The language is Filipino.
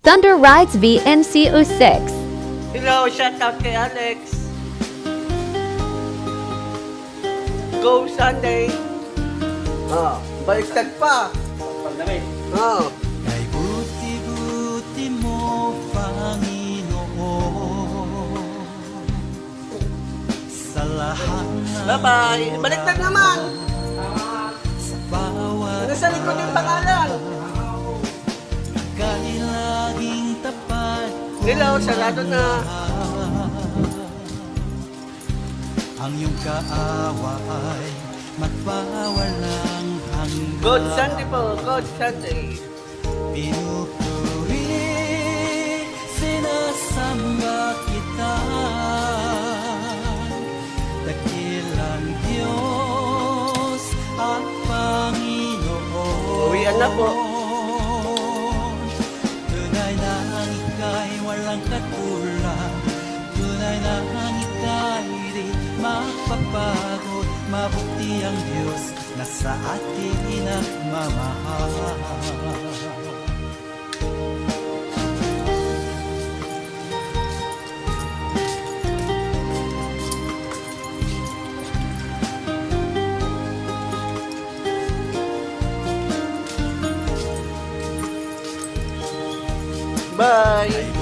Thunder Rides VNC06. Hello, shout out kay Alex. Go Sunday. Baliktad pa. Pagdamit. Kay buti-buti mo, Panginoon, sa lahat ng Bye-bye. Baliktad naman. sa bawat Ano sa likod yung pangalan? kay laging tapat ko Hello, sarado na. ang iyong kaawa ay magpawalang hanggan. Good Sunday po. Good Sunday. Pinupuri, sinasamba kita, dakilang Diyos at Panginoon. Uwian na po. Tunay na ang ika'y walang katulad, tunay na ang ika'y di magpapagod, mabuti ang Diyos na sa ating nagmamahal. Bye. Kay